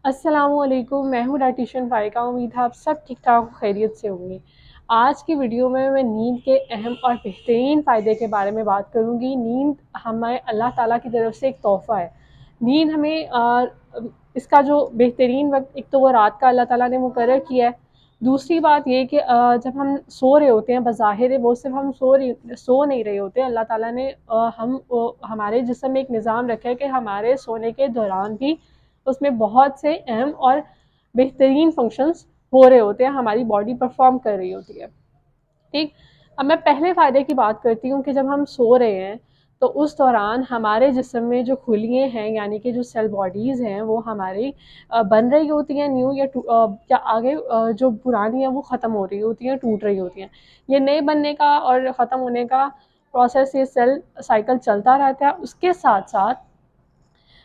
अस्सलामुअलैकुम, मैं हूँ डायटीशियन फ़ारिका। उम्मीद है आप सब ठीक-ठाक खैरियत से होंगे। आज की वीडियो में मैं नींद के अहम और बेहतरीन फ़ायदे के बारे में बात करूँगी। नींद हमें अल्लाह ताला की तरफ से एक तोहफ़ा है। नींद हमें इसका जो बेहतरीन वक़्त एक तो वो रात का अल्लाह ताला ने मुकर्रर किया है। दूसरी बात ये कि जब हम सो रहे होते हैं बज़ाहिर वो सिर्फ़ हम सो नहीं रहे होते। अल्लाह ताला ने हमारे जिस्म में एक निज़ाम रखा है कि हमारे सोने के दौरान भी उसमें बहुत से अहम और बेहतरीन फंक्शंस हो रहे होते हैं, हमारी बॉडी परफॉर्म कर रही होती है। ठीक। अब मैं पहले फ़ायदे की बात करती हूँ कि जब हम सो रहे हैं तो उस दौरान हमारे जिस्म में जो खुलियाँ हैं यानी कि जो सेल बॉडीज़ हैं वो हमारी बन रही होती हैं न्यू या आगे जो पुरानी है वो ख़त्म हो रही होती हैं, टूट रही होती हैं। ये नए बनने का और ख़त्म होने का प्रोसेस, ये सेल साइकिल चलता रहता है। उसके साथ साथ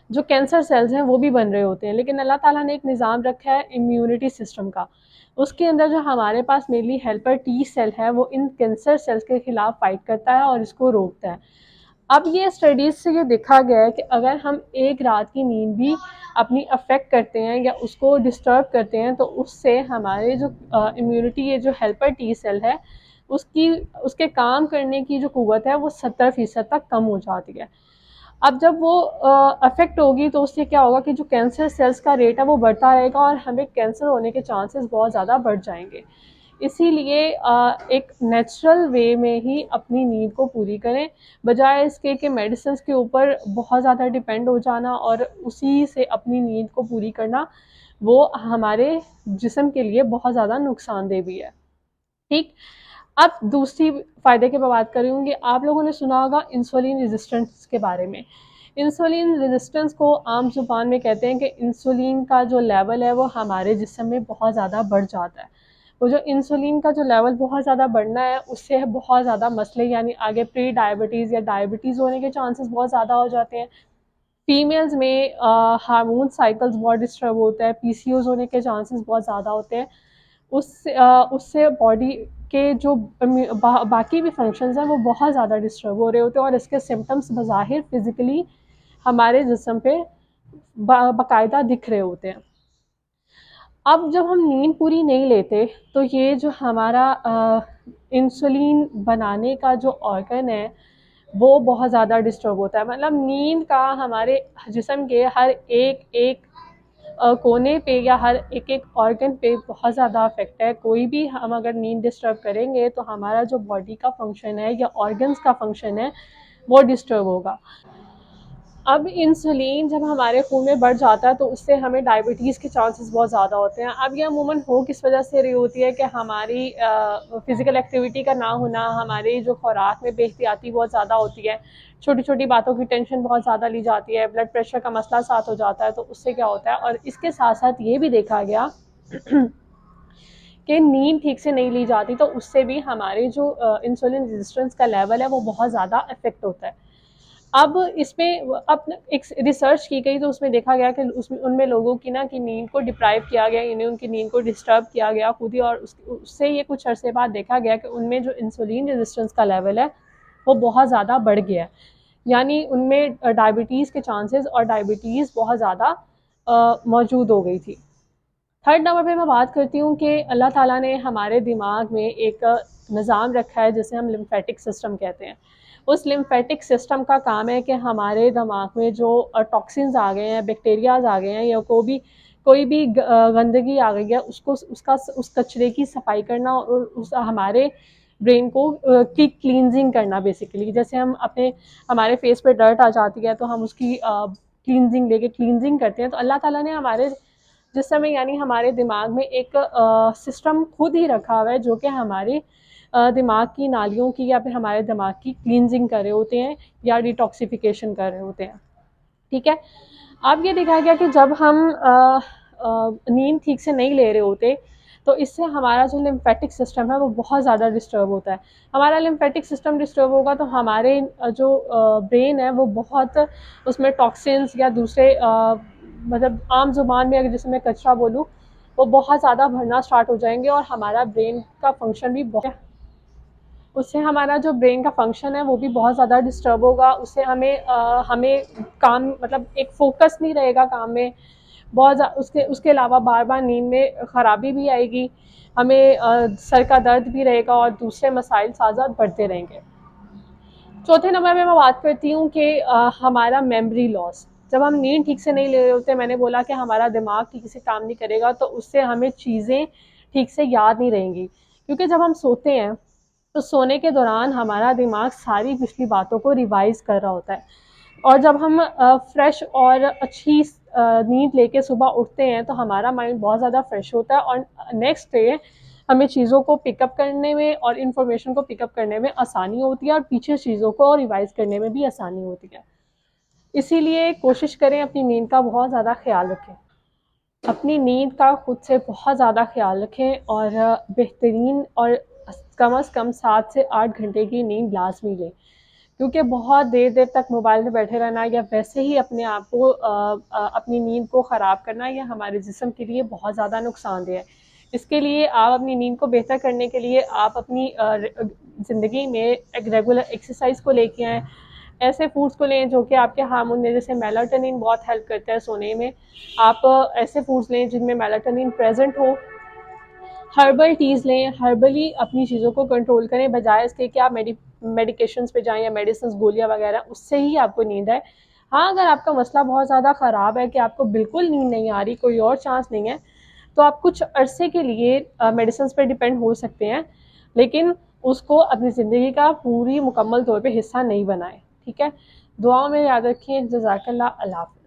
जो कैंसर सेल्स हैं वो भी बन रहे होते हैं, लेकिन अल्लाह ताला ने एक निज़ाम रखा है इम्यूनिटी सिस्टम का। उसके अंदर जो हमारे पास मेनली हेल्पर टी सेल है वो इन कैंसर सेल्स के खिलाफ फाइट करता है और इसको रोकता है। अब ये स्टडीज़ से ये देखा गया है कि अगर हम एक रात की नींद भी अपनी अफेक्ट करते हैं या उसको डिस्टर्ब करते हैं तो उससे हमारे जो इम्यूनिटी, ये जो हेल्पर टी सेल है उसकी उसके काम करने की जो कुव्वत है वो 70% तक कम हो जाती है। अब जब वो अफेक्ट होगी तो उससे क्या होगा कि जो कैंसर सेल्स का रेट है वो बढ़ता रहेगा और हमें कैंसर होने के चांसेस बहुत ज़्यादा बढ़ जाएंगे। इसीलिए एक नेचुरल वे में ही अपनी नींद को पूरी करें, बजाय इसके कि मेडिसिन के ऊपर बहुत ज़्यादा डिपेंड हो जाना और उसी से अपनी नींद को पूरी करना। वो हमारे जिस्म के लिए बहुत ज़्यादा नुकसानदेह भी है। ठीक। अब दूसरी फ़ायदे की मैं बात करूँगी। आप लोगों ने सुना होगा इंसुलिन रेजिस्टेंस के बारे में। इंसुलिन रेजिस्टेंस को आम ज़ुबान में कहते हैं कि इंसुलिन का जो लेवल है वो हमारे जिस्म में बहुत ज़्यादा बढ़ जाता है। वो जो इंसुलिन का जो लेवल बहुत ज़्यादा बढ़ना है उससे बहुत ज़्यादा मसले यानी आगे प्री डायबिटीज़ या डायबिटीज़ होने के चांसेस बहुत ज़्यादा हो जाते हैं। फीमेल्स में हार्मोन साइकिल्स बहुत डिस्टर्ब होता है, पीसीओएस होने के चांसेस बहुत ज़्यादा होते हैं। उससे बॉडी के जो बाकी भी फंक्शंस हैं वो बहुत ज़्यादा डिस्टर्ब हो रहे होते हैं और इसके सिम्टम्स बज़ाहिर फिज़िकली हमारे जिस्म पे बाकायदा दिख रहे होते हैं। अब जब हम नींद पूरी नहीं लेते तो ये जो हमारा इंसुलिन बनाने का जो ऑर्गन है वो बहुत ज़्यादा डिस्टर्ब होता है। मतलब नींद का हमारे जिस्म के हर एक एक कोने पे या हर एक एक ऑर्गन पे बहुत ज़्यादा इफ़ेक्ट है। कोई भी हम अगर नींद डिस्टर्ब करेंगे तो हमारा जो बॉडी का फंक्शन है या ऑर्गन्स का फंक्शन है वो डिस्टर्ब होगा। अब इंसुलिन जब हमारे खून में बढ़ जाता है तो उससे हमें डायबिटीज़ के चांसेस बहुत ज़्यादा होते हैं। अब ये अमूमन हो किस वजह से रही होती है कि हमारी फ़िज़िकल एक्टिविटी का ना होना, हमारी जो खुराक में बेहतियाती बहुत ज़्यादा होती है, छोटी-छोटी बातों की टेंशन बहुत ज़्यादा ली जाती है, ब्लड प्रेशर का मसला साथ हो जाता है, तो उससे क्या होता है। और इसके साथ-साथ ये भी देखा गया कि नींद ठीक से नहीं ली जाती तो उससे भी हमारे जो इंसुलिन रेजिस्टेंस का लेवल है वो बहुत ज़्यादा अफेक्ट होता है। अब इसमें अब एक रिसर्च की गई तो उसमें देखा गया कि उसमें उनमें लोगों की ना कि नींद को डिप्राइव किया गया, यानी उनकी नींद को डिस्टर्ब किया गया खुद ही, और उससे ये कुछ अरसे बाद देखा गया कि उनमें जो इंसुलिन रेजिस्टेंस का लेवल है वो बहुत ज़्यादा बढ़ गया है। यानी उनमें डायबिटीज़ के चांसेस और डायबिटीज़ बहुत ज़्यादा मौजूद हो गई थी। थर्ड नंबर पे मैं बात करती हूँ कि अल्लाह ताला ने हमारे दिमाग में एक निज़ाम रखा है जिसे हम लिम्फेटिक सिस्टम कहते हैं। उस लिम्फेटिक सिस्टम का काम है कि हमारे दिमाग में जो टॉक्सिन्स आ गए हैं, बैक्टीरियाज आ गए हैं या कोई भी गंदगी आ गई है उसको उस कचरे की सफाई करना और उस हमारे ब्रेन को की क्लींजिंग करना। बेसिकली जैसे हमारे फेस पे डर्ट आ जाती है तो हम उसकी क्लींजिंग करते हैं। तो अल्लाह ताला ने हमारे जिस समय यानी हमारे दिमाग में एक सिस्टम खुद ही रखा हुआ है जो कि हमारे दिमाग की नालियों की या फिर हमारे दिमाग की क्लींजिंग कर रहे होते हैं या डिटॉक्सिफिकेशन कर रहे होते हैं। ठीक है। अब ये देखा गया कि जब हम नींद ठीक से नहीं ले रहे होते तो इससे हमारा जो लिम्फेटिक सिस्टम है वो बहुत ज़्यादा डिस्टर्ब होता है। हमारा लिम्फेटिक सिस्टम डिस्टर्ब होगा तो हमारे जो ब्रेन है वो बहुत उसमें टॉक्सिन्स या दूसरे मतलब आम ज़ुबान में अगर जैसे मैं कचरा बोलूँ वो बहुत ज़्यादा भरना स्टार्ट हो जाएंगे और हमारा ब्रेन का फंक्शन भी बहुत, उससे हमारा जो ब्रेन का फंक्शन है वो भी बहुत ज़्यादा डिस्टर्ब होगा। उससे हमें काम मतलब एक फ़ोकस नहीं रहेगा काम में। उसके उसके अलावा बार बार नींद में ख़राबी भी आएगी, हमें सर का दर्द भी रहेगा और दूसरे मसाइल साथ बढ़ते रहेंगे। चौथे नंबर पे मैं बात करती हूँ कि हमारा मेमोरी लॉस। जब हम नींद ठीक से नहीं ले रहे होते, मैंने बोला कि हमारा दिमाग ठीक से काम नहीं करेगा, तो उससे हमें चीज़ें ठीक से याद नहीं रहेंगी, क्योंकि जब हम सोते हैं तो सोने के दौरान हमारा दिमाग सारी पिछली बातों को रिवाइज कर रहा होता है, और जब हम फ्रेश और अच्छी नींद लेके सुबह उठते हैं तो हमारा माइंड बहुत ज़्यादा फ्रेश होता है, और नेक्स्ट डे हमें चीज़ों को पिकअप करने में और इन्फॉर्मेशन को पिकअप करने में आसानी होती है, और पीछे चीज़ों को रिवाइज करने में भी आसानी होती है। इसीलिए कोशिश करें अपनी नींद का बहुत ज़्यादा ख्याल रखें, अपनी नींद का खुद से बहुत ज़्यादा ख्याल रखें, और बेहतरीन और कम से कम 7 से 8 घंटे की नींद लाजमी लें, क्योंकि बहुत देर देर तक मोबाइल में बैठे रहना या वैसे ही अपने आप को अपनी नींद को ख़राब करना, यह हमारे जिस्म के लिए बहुत ज़्यादा नुकसानदेह है। इसके लिए आप अपनी नींद को बेहतर करने के लिए आप अपनी ज़िंदगी में एक रेगुलर एक्सरसाइज को लेके आएँ, ऐसे फूड्स को लें जो कि आपके हार्मोन में, जैसे मेलाटोनिन बहुत हेल्प करता है सोने में, आप ऐसे फूड्स लें जिनमें मेलाटोनिन प्रेजेंट हो। हर्बल टीज़ लें, हर्बली अपनी चीज़ों को कंट्रोल करें, बजाय इसके कि आप मेडिकेशंस पे जाएं या मेडिसिन गोलियां वगैरह, उससे ही आपको नींद आए। हाँ, अगर आपका मसला बहुत ज़्यादा ख़राब है कि आपको बिल्कुल नींद नहीं आ रही, कोई और चांस नहीं है, तो आप कुछ अरसे के लिए मेडिसिन पे डिपेंड हो सकते हैं, लेकिन उसको अपनी ज़िंदगी का पूरी मुकम्मल तौर पे हिस्सा नहीं बनाएं। ठीक है, दुआओं में याद रखिए। जज़ाकल्लाह। अल्लाह हाफ़िज़।